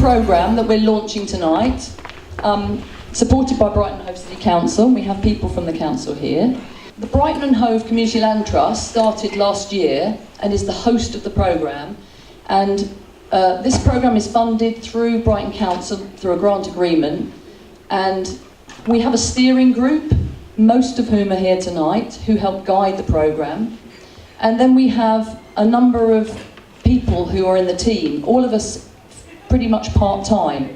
programme that we're launching tonight, supported by Brighton and Hove City Council. We have people from the council here. The Brighton and Hove Community Land Trust started last year and is the host of the programme. And this programme is funded through Brighton Council through a grant agreement. And we have a steering group, most of whom are here tonight, who help guide the programme. And then we have a number of people who are in the team, all of us pretty much part-time.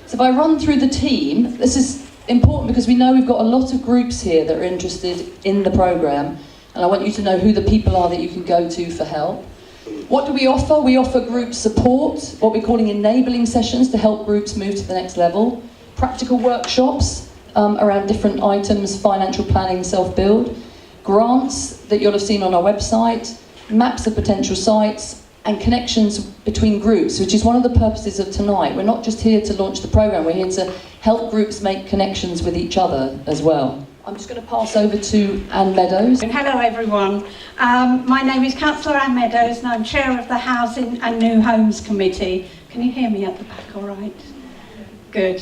So if I run through the team, this is important because we know we've got a lot of groups here that are interested in the programme, and I want you to know who the people are that you can go to for help. What do we offer? We offer group support, what we're calling enabling sessions to help groups move to the next level, practical workshops around different items, financial planning, self-build, grants that you'll have seen on our website, maps of potential sites, and connections between groups, which is one of the purposes of tonight. We're not just here to launch the programme, we're here to help groups make connections with each other as well. I'm just going to pass over to Anne Meadows. Hello everyone, my name is Councillor Anne Meadows and I'm Chair of the Housing and New Homes Committee. Can you hear me at the back all right? Good.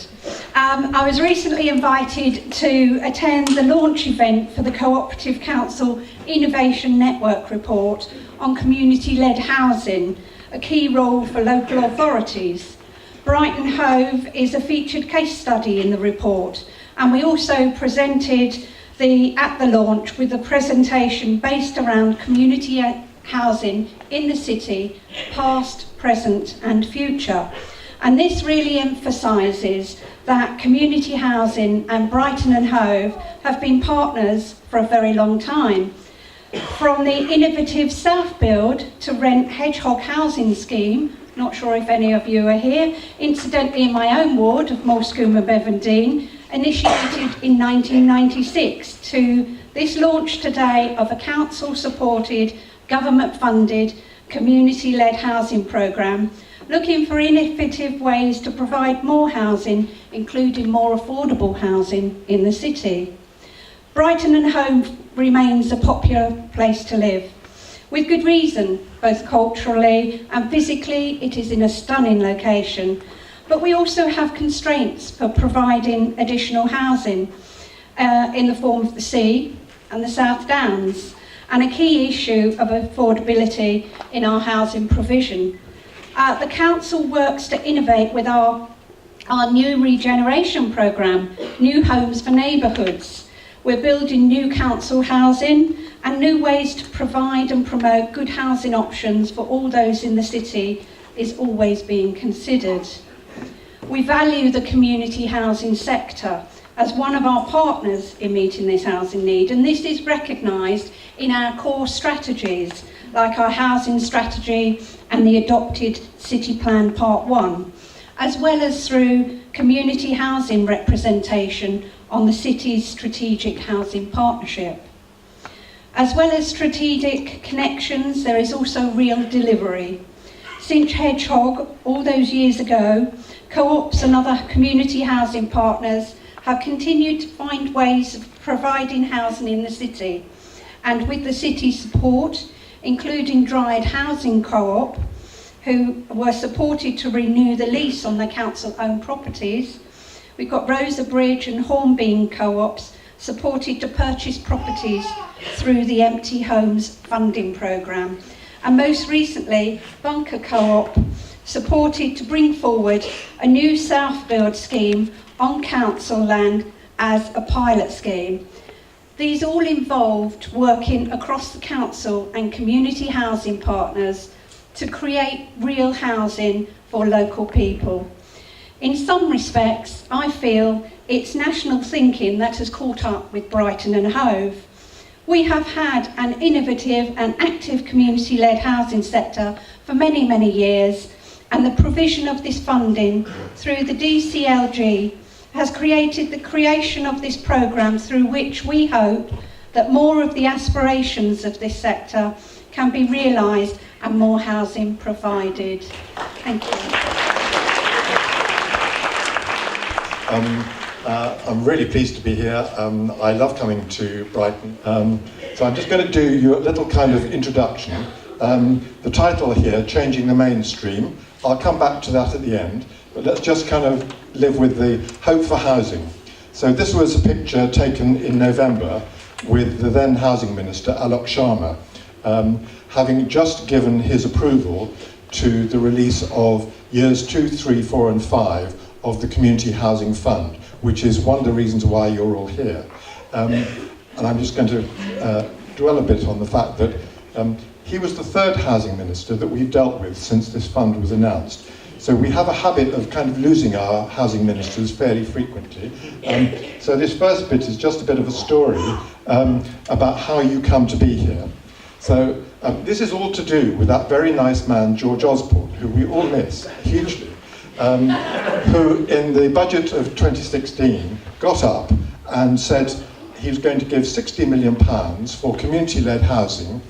I was recently invited to attend the launch event for the Co-operative Council Innovation Network report on community-led housing, a key role for local authorities. Brighton Hove is a featured case study in the report, and we also presented at the launch with a presentation based around community housing in the city, past, present and future. And this really emphasises that community housing and Brighton and Hove have been partners for a very long time. From the innovative self-build to rent hedgehog housing scheme, not sure if any of you are here, incidentally in my own ward of Moulsecoomb and Bevendean, initiated in 1996, to this launch today of a council-supported, government-funded, community-led housing programme, looking for innovative ways to provide more housing, including more affordable housing in the city. Brighton and Hove remains a popular place to live, with good reason, both culturally and physically it is in a stunning location, but we also have constraints for providing additional housing in the form of the sea and the South Downs, and a key issue of affordability in our housing provision. The council works to innovate with our new regeneration programme, New Homes for Neighbourhoods. We're building new council housing and new ways to provide and promote good housing options for all those in the city is always being considered. We value the community housing sector as one of our partners in meeting this housing need, and this is recognised in our core strategies, like our housing strategy and the adopted City Plan Part 1, as well as through community housing representation on the city's strategic housing partnership. As well as strategic connections, there is also real delivery. Since Hedgehog, all those years ago, co-ops and other community housing partners have continued to find ways of providing housing in the city, and with the city's support, including Dryad Housing Co-op, who were supported to renew the lease on the council-owned properties. We've got Rosa Bridge and Hornbeam Co-ops supported to purchase properties through the Empty Homes funding programme. And most recently, Bunker Co-op supported to bring forward a new self-build scheme on council land as a pilot scheme. These all involved working across the council and community housing partners to create real housing for local people. In some respects, I feel it's national thinking that has caught up with Brighton and Hove. We have had an innovative and active community-led housing sector for many, many years, and the provision of this funding through the DCLG has created the creation of this programme through which we hope that more of the aspirations of this sector can be realised and more housing provided. Thank you. I'm really pleased to be here. I love coming to Brighton. So I'm just going to do you a little kind of introduction. The title here, Changing the Mainstream, I'll come back to that at the end. but let's just kind of live with the hope for housing. So this was a picture taken in November with the then Housing Minister, Alok Sharma, having just given his approval to the release of years 2, 3, 4 and 5 of the Community Housing Fund, which is one of the reasons why you're all here. And I'm just going to dwell a bit on the fact that he was the third Housing Minister that we've dealt with since this fund was announced. So we have a habit of kind of losing our housing ministers fairly frequently. So this first bit is just a bit of a story about how you come to be here. So this is all to do with that very nice man, George Osborne, who we all miss hugely, who in the budget of 2016 got up and said he was going to give £60 million for community-led housing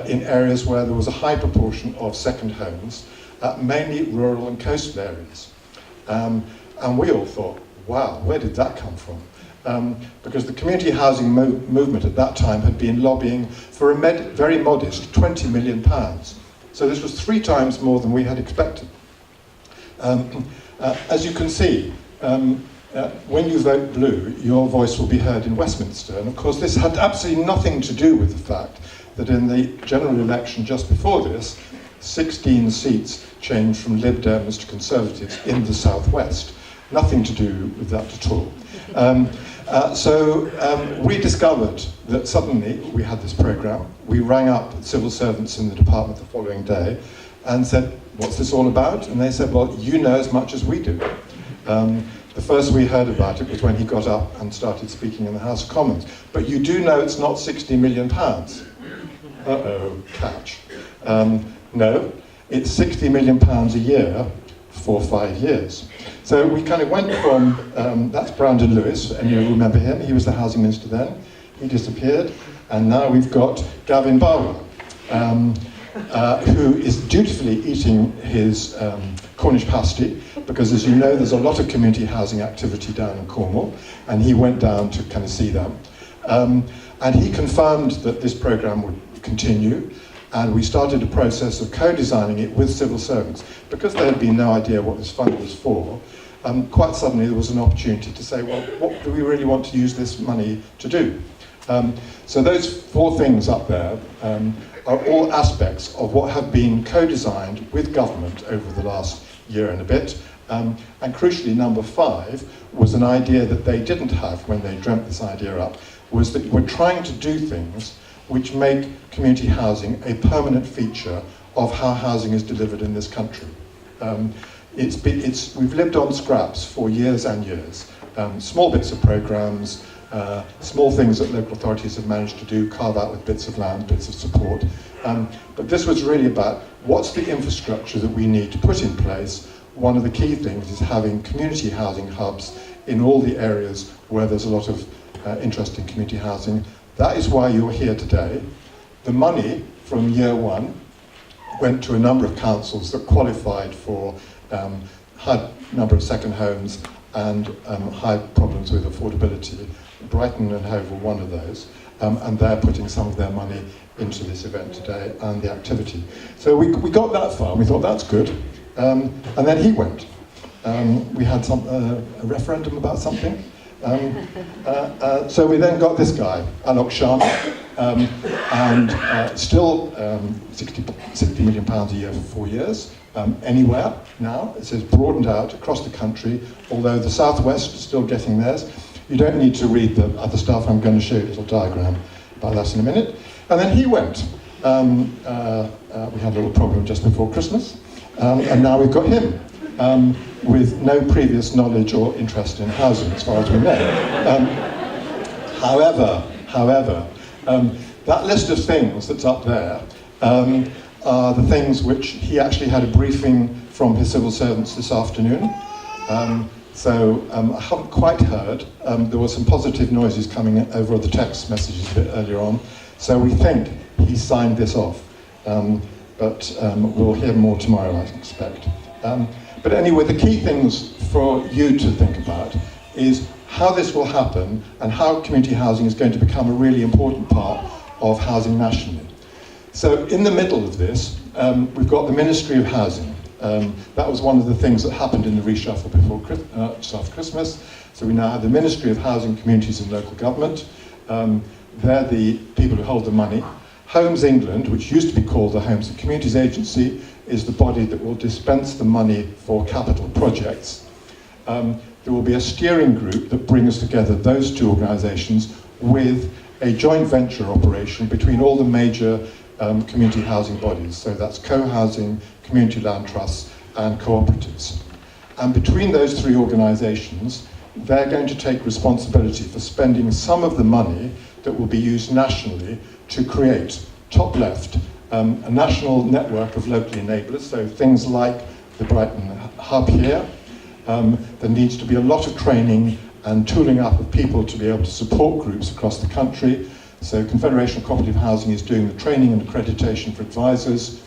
in areas where there was a high proportion of second homes, mainly rural and coastal areas. And we all thought, wow, where did that come from? Because the community housing movement at that time had been lobbying for a very modest £20 million. So this was 3 times more than we had expected. As you can see, when you vote blue, your voice will be heard in Westminster. And of course, this had absolutely nothing to do with the fact that in the general election just before this, 16 seats changed from Lib Dems to Conservatives in the southwest. Nothing to do with that at all. So we discovered that suddenly we had this programme. We rang up civil servants in the department the following day and said, what's this all about? And they said, well, you know as much as we do. The first we heard about it was when he got up and started speaking in the House of Commons. But you do know it's not £60 million. Uh-oh, catch. No, it's £60 million a year for 5 years. So we kind of went from, that's Brandon Lewis, and you remember him, he was the housing minister then, he disappeared, and now we've got Gavin Barber, who is dutifully eating his Cornish pasty, because as you know, there's a lot of community housing activity down in Cornwall, and he went down to kind of see them. And he confirmed that this programme would continue, and we started a process of co-designing it with civil servants. Because there had been no idea what this fund was for, quite suddenly there was an opportunity to say, well, what do we really want to use this money to do? So those 4 things up there are all aspects of what have been co-designed with government over the last year and a bit. And crucially, number 5 was an idea that they didn't have when they dreamt this idea up, was that we're trying to do things which make community housing a permanent feature of how housing is delivered in this country. We've lived on scraps for years and years. Small bits of programmes, small things that local authorities have managed to do, carve out with bits of land, bits of support. But this was really about what's the infrastructure that we need to put in place. One of the key things is having community housing hubs in all the areas where there's a lot of interest in community housing. That is why you're here today. The money from year 1 went to a number of councils that qualified for high number of second homes and high problems with affordability. Brighton and Hove were one of those, and they're putting some of their money into this event today and the activity. So we got that far, we thought that's good, and then he went. We had a referendum about something. So we then got this guy, Alok Sharma, and still £60 million a year for 4 years. Anywhere now, it says broadened out across the country, although the southwest is still getting theirs. You don't need to read the other stuff, I'm going to show you a little diagram about that in a minute. And then he went. We had a little problem just before Christmas, and now we've got him. With no previous knowledge or interest in housing, as far as we know. However, that list of things that's up there are the things which he actually had a briefing from his civil servants this afternoon. I haven't quite heard. There were some positive noises coming over the text messages a bit earlier on. So we think he signed this off. But we'll hear more tomorrow, I expect. But anyway, the key things for you to think about is how this will happen and how community housing is going to become a really important part of housing nationally. So in the middle of this, we've got the Ministry of Housing. That was one of the things that happened in the reshuffle before just after Christmas. So we now have the Ministry of Housing, Communities and Local Government. They're the people who hold the money. Homes England, which used to be called the Homes and Communities Agency, is the body that will dispense the money for capital projects. There will be a steering group that brings together those two organisations with a joint venture operation between all the major community housing bodies. So that's co-housing, community land trusts and cooperatives. And between those three organisations, they're going to take responsibility for spending some of the money that will be used nationally to create, top left, a national network of local enablers, so things like the Brighton hub here. There needs to be a lot of training and tooling up of people to be able to support groups across the country. So Confederation of Cooperative Housing is doing the training and accreditation for advisors.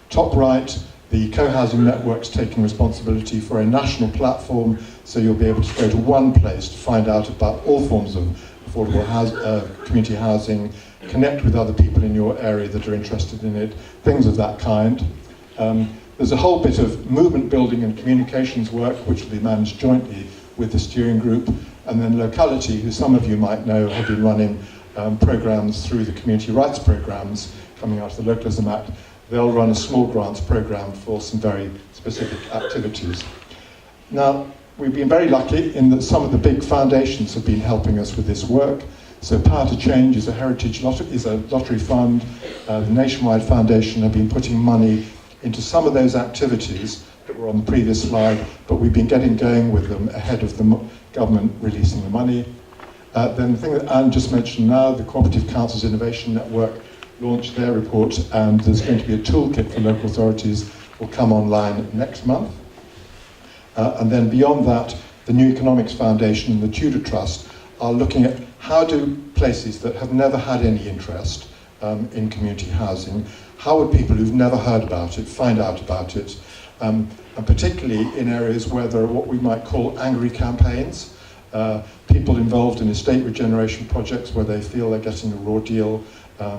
Top right, the co-housing network's taking responsibility for a national platform, so you'll be able to go to one place to find out about all forms of affordable community housing, connect with other people in your area that are interested in it, things of that kind. There's a whole bit of movement building and communications work which will be managed jointly with the steering group, and then locality, who some of you might know have been running programs through the community rights programs coming out of the Localism Act. They'll run a small grants program for some very specific activities. Now, we've been very lucky in that some of the big foundations have been helping us with this work. So Power to Change is a heritage lottery fund. The Nationwide Foundation have been putting money into some of those activities that were on the previous slide, but we've been getting going with them ahead of the government releasing the money. Then the thing that Anne just mentioned now, the Cooperative Councils Innovation Network launched their report, and there's going to be a toolkit for local authorities will come online next month. And then beyond that, the New Economics Foundation and the Tudor Trust are looking at how do places that have never had any interest in community housing, how would people who've never heard about it find out about it, and particularly in areas where there are what we might call angry campaigns, people involved in estate regeneration projects where they feel they're getting a raw deal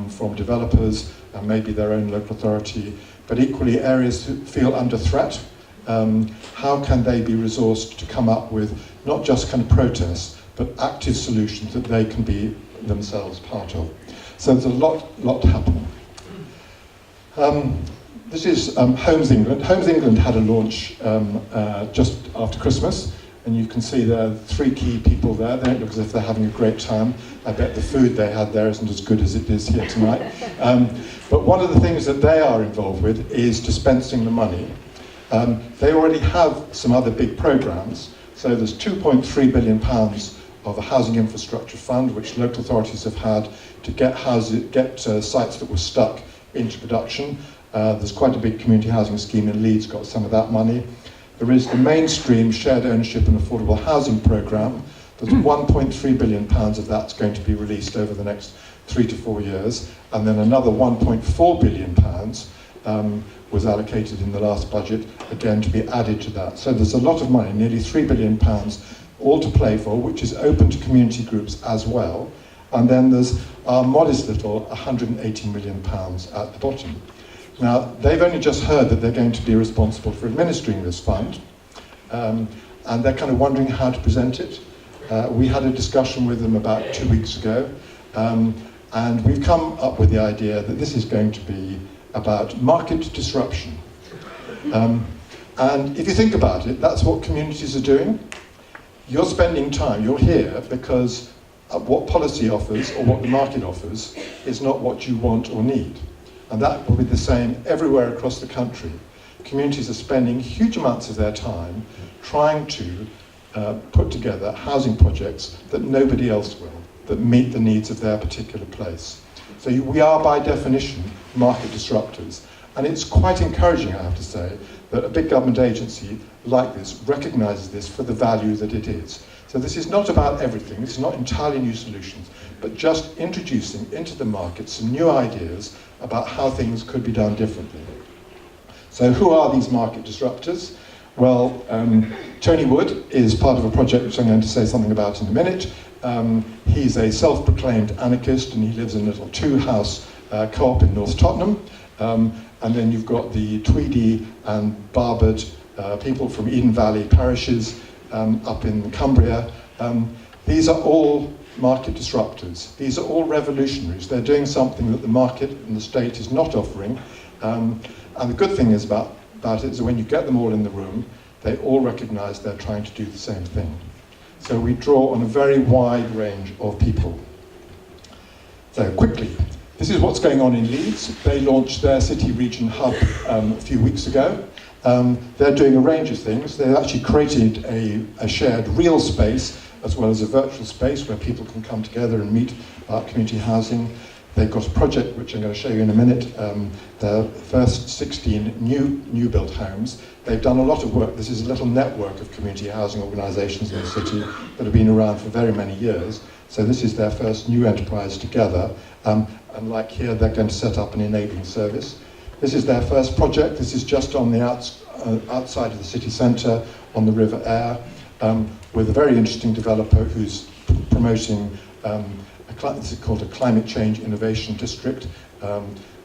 from developers and maybe their own local authority, but equally areas that feel under threat. How can they be resourced to come up with not just kind of protests, but active solutions that they can be themselves part of? So there's a lot happening. This is Homes England. Homes England had a launch just after Christmas, and you can see there are three key people there. They don't look as if they're having a great time. I bet the food they had there isn't as good as it is here tonight. But one of the things that they are involved with is dispensing the money. They already have some other big programs. So there's £2.3 billion of a housing infrastructure fund, which local authorities have had to get sites that were stuck into production. There's quite a big community housing scheme in Leeds, got some of that money. There is the mainstream shared ownership and affordable housing programme. There's £1.3 billion of that's going to be released over the next 3 to 4 years, and then another £1.4 billion was allocated in the last budget, again to be added to that. So there's a lot of money, nearly £3 billion, all to play for, which is open to community groups as well. And then there's our modest little £180 million at the bottom. Now, they've only just heard that they're going to be responsible for administering this fund, and they're kind of wondering how to present it. We had a discussion with them about 2 weeks ago, and we've come up with the idea that this is going to be about market disruption. And if you think about it, that's what communities are doing. You're spending time, you're here because what policy offers or what the market offers is not what you want or need. And that will be the same everywhere across the country. Communities are spending huge amounts of their time trying to put together housing projects that nobody else will, that meet the needs of their particular place. So we are by definition market disruptors. And it's quite encouraging, I have to say, that a big government agency like this recognises this for the value that it is. So this is not about everything, this is not entirely new solutions, but just introducing into the market some new ideas about how things could be done differently. So who are these market disruptors? Well, Tony Wood is part of a project which I'm going to say something about in a minute. He's a self-proclaimed anarchist and he lives in a little two-house co-op in North Tottenham. And then you've got the Tweedy and Barbed people from Eden Valley parishes up in Cumbria. These are all market disruptors. These are all revolutionaries. They're doing something that the market and the state is not offering. And the good thing is about it is that when you get them all in the room, they all recognise they're trying to do the same thing. So we draw on a very wide range of people. So quickly, this is what's going on in Leeds. They launched their city region hub a few weeks ago. They're doing a range of things. They've actually created a shared real space as well as a virtual space where people can come together and meet about community housing. They've got a project which I'm going to show you in a minute, their first 16 new built homes. They've done a lot of work. This is a little network of community housing organisations in the city that have been around for very many years. So this is their first new enterprise together. And like here, they're going to set up an enabling service. This is their first project. This is just on the outside of the city centre on the River Aire, with a very interesting developer who's promoting this is called a climate change innovation district.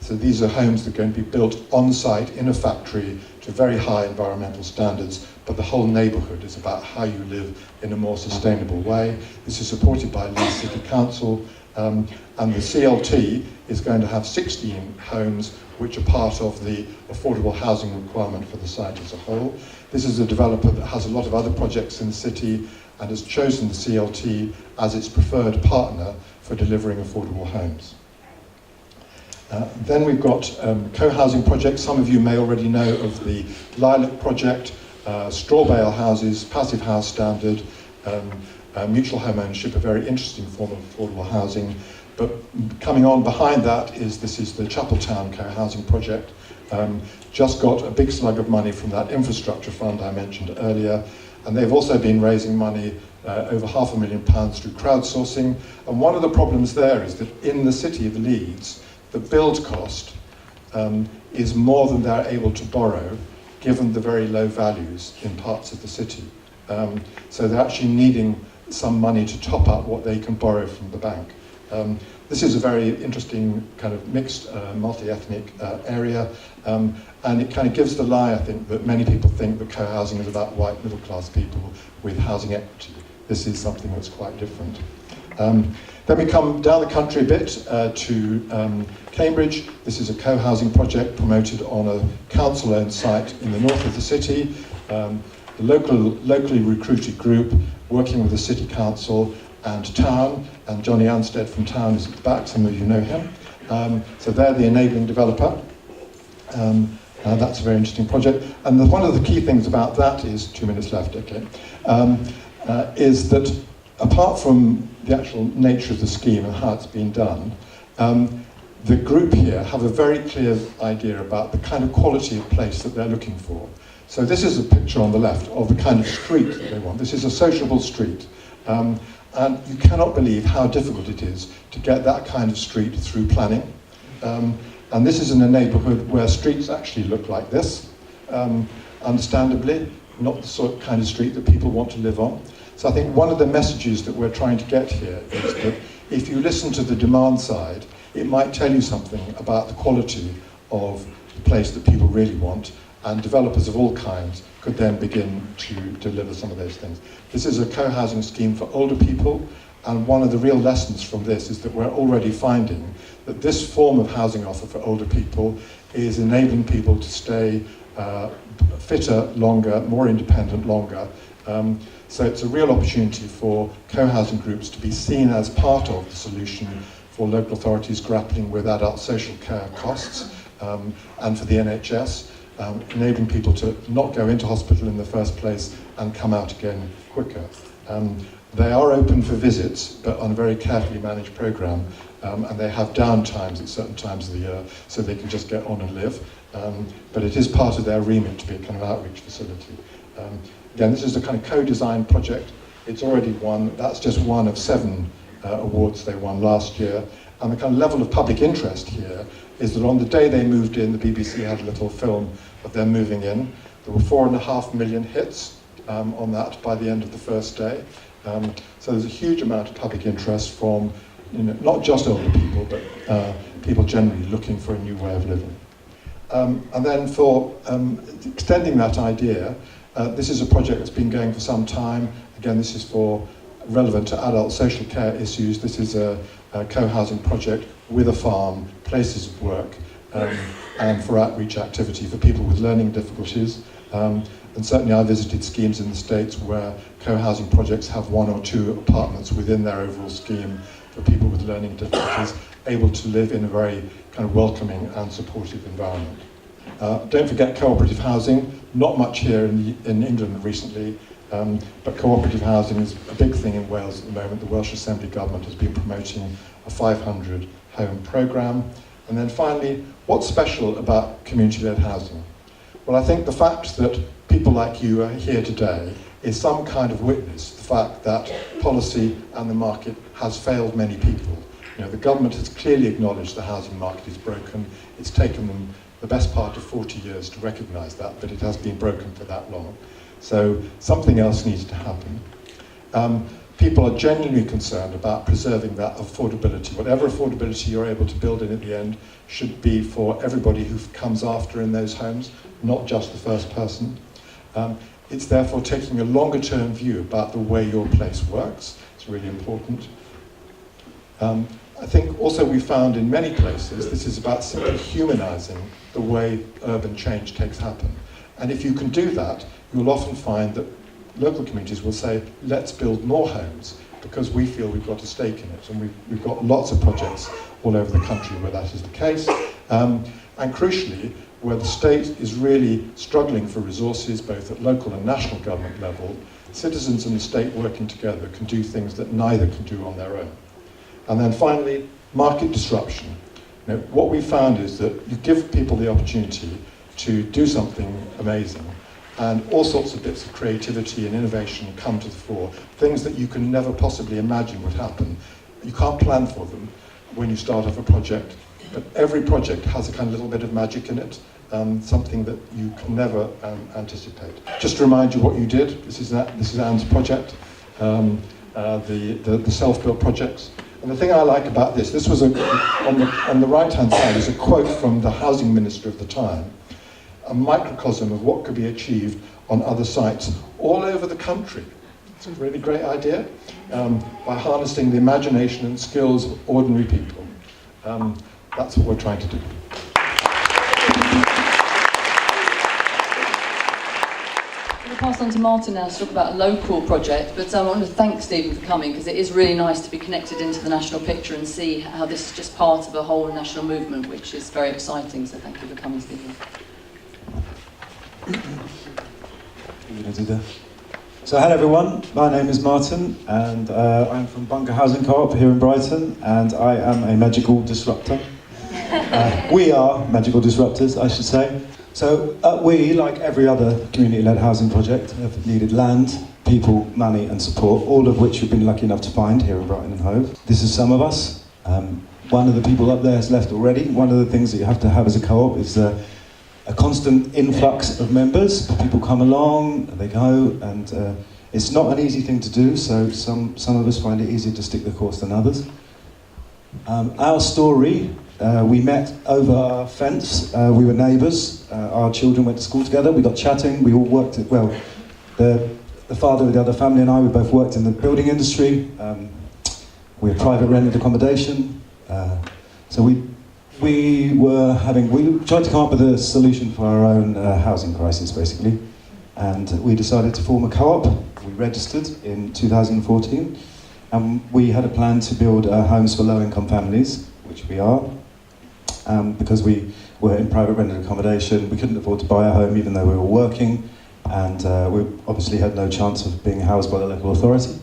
So these are homes that are going to be built on site in a factory to very high environmental standards, but the whole neighbourhood is about how you live in a more sustainable way. This is supported by Leeds City Council, and the CLT is going to have 16 homes which are part of the affordable housing requirement for the site as a whole. This is a developer that has a lot of other projects in the city and has chosen the CLT as its preferred partner for delivering affordable homes. Then we've got co-housing projects. Some of you may already know of the Lilac project, straw bale houses, passive house standard, mutual home ownership, a very interesting form of affordable housing. But coming on behind that this is the Chapeltown co-housing project. Just got a big slug of money from that infrastructure fund I mentioned earlier. And they've also been raising money, over £500,000 through crowdsourcing. And one of the problems there is that in the city of Leeds, the build cost is more than they're able to borrow, given the very low values in parts of the city. So they're actually needing some money to top up what they can borrow from the bank. This is a very interesting kind of mixed, multi-ethnic area, and it kind of gives the lie, I think, that many people think that co-housing is about white middle-class people with housing equity. This is something that's quite different. Then we come down the country a bit to Cambridge. This is a co-housing project promoted on a council-owned site in the north of the city. The locally recruited group working with the city council and town, and Johnny Anstead from town is at the back, some of you know him. So they're the enabling developer. That's a very interesting project. And one of the key things about that is, 2 minutes left, okay, is that apart from the actual nature of the scheme and how it's been done, the group here have a very clear idea about the kind of quality of place that they're looking for. So this is a picture on the left of the kind of street that they want. This is a sociable street. And you cannot believe how difficult it is to get that kind of street through planning. And this is in a neighbourhood where streets actually look like this, understandably, not the sort of kind of street that people want to live on. So I think one of the messages that we're trying to get here is that if you listen to the demand side, it might tell you something about the quality of the place that people really want, and developers of all kinds could then begin to deliver some of those things. This is a co-housing scheme for older people, and one of the real lessons from this is that we're already finding that this form of housing offer for older people is enabling people to stay fitter longer, more independent longer. So it's a real opportunity for co-housing groups to be seen as part of the solution for local authorities grappling with adult social care costs, and for the NHS, enabling people to not go into hospital in the first place and come out again quicker. They are open for visits, but on a very carefully managed programme, and they have down times at certain times of the year, so they can just get on and live. But it is part of their remit to be a kind of outreach facility. Again, this is a kind of co-designed project. It's already won, that's just one of 7 awards they won last year. And the kind of level of public interest here is that on the day they moved in, the BBC had a little film of them moving in. There were 4.5 million hits on that by the end of the first day. So there's a huge amount of public interest from, not just older people, but people generally looking for a new way of living. And then for extending that idea, this is a project that's been going for some time. Again, this is for relevant to adult social care issues. This is a co-housing project with a farm, places of work, and for outreach activity for people with learning difficulties. And certainly I visited schemes in the States where co-housing projects have 1 or 2 apartments within their overall scheme for people with learning difficulties, able to live in a very kind of welcoming and supportive environment. Don't forget cooperative housing, not much here in England recently, but cooperative housing is a big thing in Wales at the moment. The Welsh Assembly Government has been promoting a 500 home programme. And then finally, what's special about community-led housing? Well, I think the fact that people like you are here today is some kind of witness to the fact that policy and the market has failed many people. You know, the government has clearly acknowledged the housing market is broken. It's taken them the best part of 40 years to recognise that, but it has been broken for that long. So something else needs to happen. People are genuinely concerned about preserving that affordability. Whatever affordability you're able to build in at the end should be for everybody who comes after in those homes, not just the first person. It's therefore taking a longer term view about the way your place works. It's really important. I think also we found in many places this is about simply humanising the way urban change takes happen. And if you can do that, you'll often find that local communities will say, let's build more homes because we feel we've got a stake in it. And we've got lots of projects all over the country where that is the case. And crucially, where the state is really struggling for resources, both at local and national government level, citizens and the state working together can do things that neither can do on their own. And then finally, market disruption. You know, what we found is that you give people the opportunity to do something amazing, and all sorts of bits of creativity and innovation come to the fore, things that you can never possibly imagine would happen. You can't plan for them when you start off a project, but every project has a kind of little bit of magic in it, something that you can never anticipate. Just to remind you what you did, this is Anne's project, the self-built projects. And the thing I like about this was on the right-hand side is a quote from the housing minister of the time, a microcosm of what could be achieved on other sites all over the country. It's a really great idea, by harnessing the imagination and skills of ordinary people. That's what we're trying to do. I'm going to pass on to Martyn now to talk about a local project, but I want to thank Stephen for coming because it is really nice to be connected into the national picture and see how this is just part of a whole national movement, which is very exciting, so thank you for coming, Stephen. So hello everyone, my name is Martyn and I'm from Bunker Housing Co-op here in Brighton, and I am a magical disruptor. We are magical disruptors, I should say. So we, like every other community-led housing project, have needed land, people, money and support, all of which we've been lucky enough to find here in Brighton and Hove. This is some of us. One of the people up there has left already. One of the things that you have to have as a co-op is a constant influx of members. People come along, they go, and it's not an easy thing to do, so some of us find it easier to stick the course than others. Our story, we met over our fence, we were neighbours, our children went to school together, we got chatting, we all worked at, well, the father of the other family and I, we both worked in the building industry, we had private rented accommodation, so we tried to come up with a solution for our own housing crisis, basically, and we decided to form a co-op. We registered in 2014, and we had a plan to build homes for low-income families, which we are, because we were in private rented accommodation. We couldn't afford to buy a home even though we were working, and we obviously had no chance of being housed by the local authority.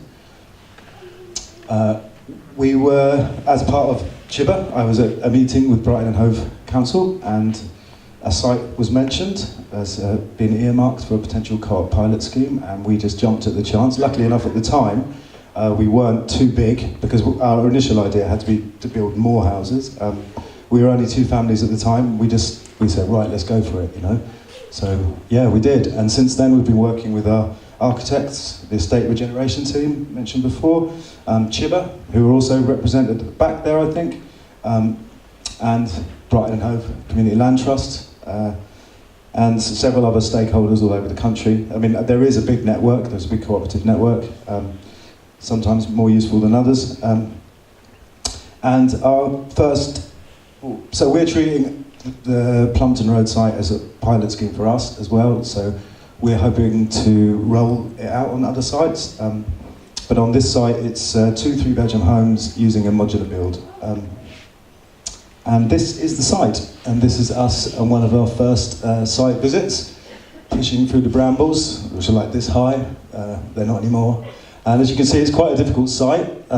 We were, as part of Chibber, I was at a meeting with Brighton and Hove Council, and a site was mentioned as being earmarked for a potential co-op pilot scheme, and we just jumped at the chance. Luckily enough, at the time, we weren't too big, because our initial idea had to be to build more houses. We were only 2 families at the time. We said, right, let's go for it, you know. So yeah, we did, and since then we've been working with our architects, the estate regeneration team mentioned before, Chibber, who are also represented back there, I think, and Brighton and Hove Community Land Trust, and several other stakeholders all over the country. I mean, there is a big network, there's a big cooperative network, sometimes more useful than others. And our first, so we're treating the Plumpton Road site as a pilot scheme for us as well, so we're hoping to roll it out on other sites. But on this site, it's 2 3-bedroom homes using a modular build. And this is the site, and this is us on one of our first site visits, pushing through the brambles, which are like this high. They're not anymore. And as you can see, it's quite a difficult site.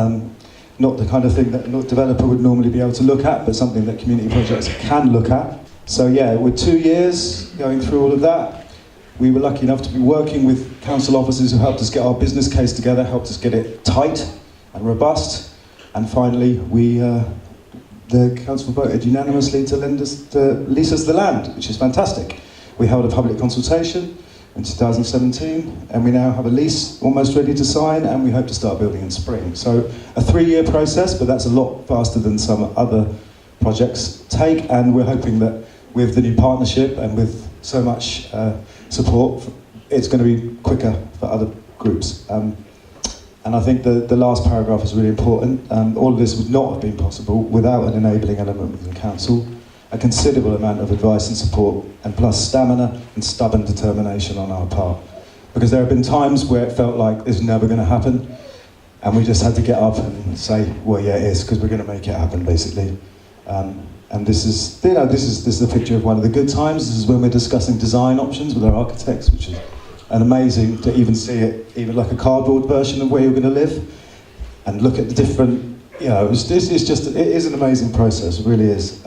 Not the kind of thing that a developer would normally be able to look at, but something that community projects can look at. So yeah, with 2 years going through all of that, we were lucky enough to be working with council officers who helped us get our business case together, helped us get it tight and robust, and finally the council voted unanimously to lease us the land, which is fantastic. We held a public consultation in 2017, and we now have a lease almost ready to sign, and we hope to start building in spring. So a 3-year process, but that's a lot faster than some other projects take, and we're hoping that with the new partnership and with so much support, it's going to be quicker for other groups. And I think the last paragraph is really important. All of this would not have been possible without an enabling element within the council, a considerable amount of advice and support, and plus stamina and stubborn determination on our part. Because there have been times where it felt like it's never going to happen, and we just had to get up and say, well, yeah, it is, because we're going to make it happen, basically. And this is, you know, this is a picture of one of the good times. This is when we're discussing design options with our architects, which is and amazing to even see it, even like a cardboard version of where you're going to live, and look at the different, you know, it is an amazing process, it really is.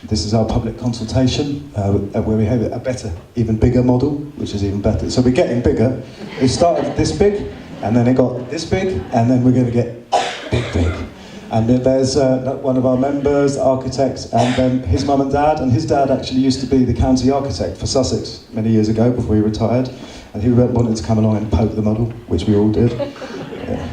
This is our public consultation, where we have a better, even bigger model, which is even better. So we're getting bigger. It started this big, and then it got this big, and then we're going to get big. And there's one of our members, architects, and then his mum and his dad actually used to be the county architect for Sussex many years ago before he retired, and he wanted to come along and poke the model, which we all did.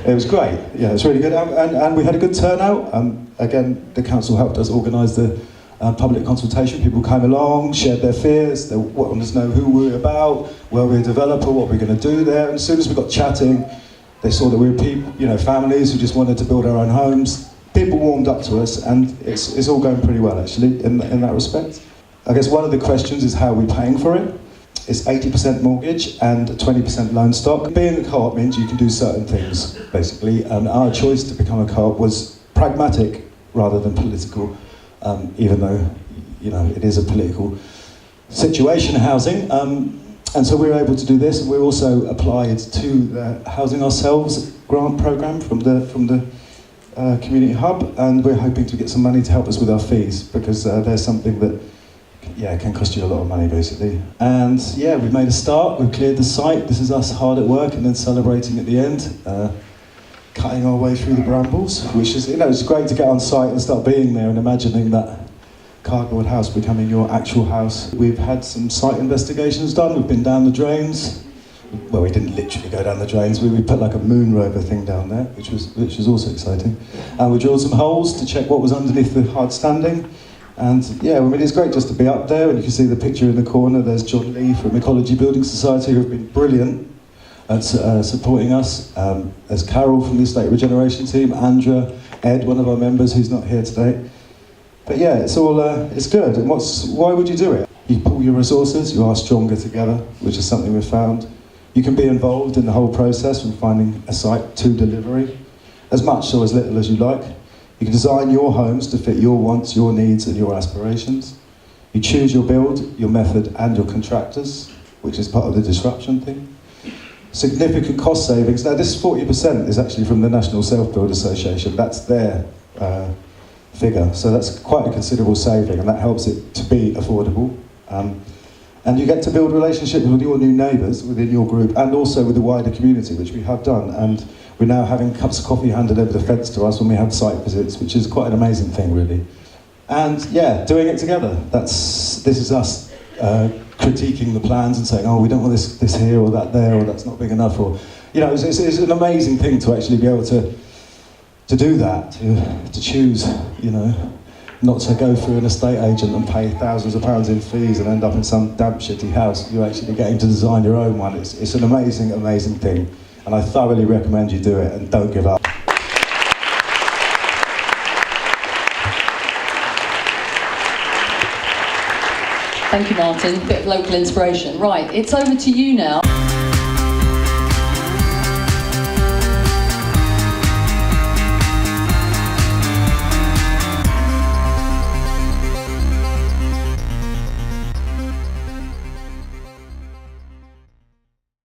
It was great, yeah, it was really good, and we had a good turnout. Again, the council helped us organise the public consultation. People came along, shared their fears, they wanted to know who we were about, were we a developer, what we were going to do there, and as soon as we got chatting, they saw that we were people, you know, families who just wanted to build our own homes. People warmed up to us, and it's all going pretty well, actually, in that respect. I guess one of the questions is how are we paying for it? It's 80% mortgage and 20% loan stock. Being a co-op means you can do certain things, basically, and our choice to become a co-op was pragmatic rather than political, even though, you know, it is a political situation, housing. And so we were able to do this, and we also applied to the Housing Ourselves grant programme from the Community Hub, and we're hoping to get some money to help us with our fees, because there's something that, yeah, can cost you a lot of money, basically. And yeah, we've made a start, we've cleared the site, this is us hard at work, and then celebrating at the end, cutting our way through the brambles, which is, you know, it's great to get on site and start being there and imagining that cardboard house becoming your actual house. We've had some site investigations done, we've been down the drains. Well, we didn't literally go down the drains, we put like a moon rover thing down there, which was also exciting. And we drilled some holes to check what was underneath the hard standing. And yeah, I mean, it's great just to be up there, and you can see the picture in the corner, there's John Lee from Ecology Building Society, who have been brilliant at supporting us. There's Carol from the Estate Regeneration team, Andrea, Ed, one of our members who's not here today. But yeah, it's all, it's good. And why would you do it? You pool your resources, you are stronger together, which is something we've found. You can be involved in the whole process from finding a site to delivery, as much or as little as you like. You can design your homes to fit your wants, your needs and your aspirations. You choose your build, your method and your contractors, which is part of the disruption thing. Significant cost savings. Now this 40% is actually from the National Self-Build Association. That's their figure. So that's quite a considerable saving, and that helps it to be affordable. And you get to build relationships with your new neighbours within your group, and also with the wider community, which we have done. And we're now having cups of coffee handed over the fence to us when we have site visits, which is quite an amazing thing, really. And yeah, doing it together. This is us critiquing the plans and saying, oh, we don't want this here or that there, or that's not big enough, or, you know, it's an amazing thing to actually be able to do that, to choose, you know, not to go through an estate agent and pay thousands of pounds in fees and end up in some damp shitty house. You're actually getting to design your own one. It's an amazing, amazing thing, and I thoroughly recommend you do it and don't give up. Thank you, Martyn. Bit of local inspiration. Right, it's over to you now.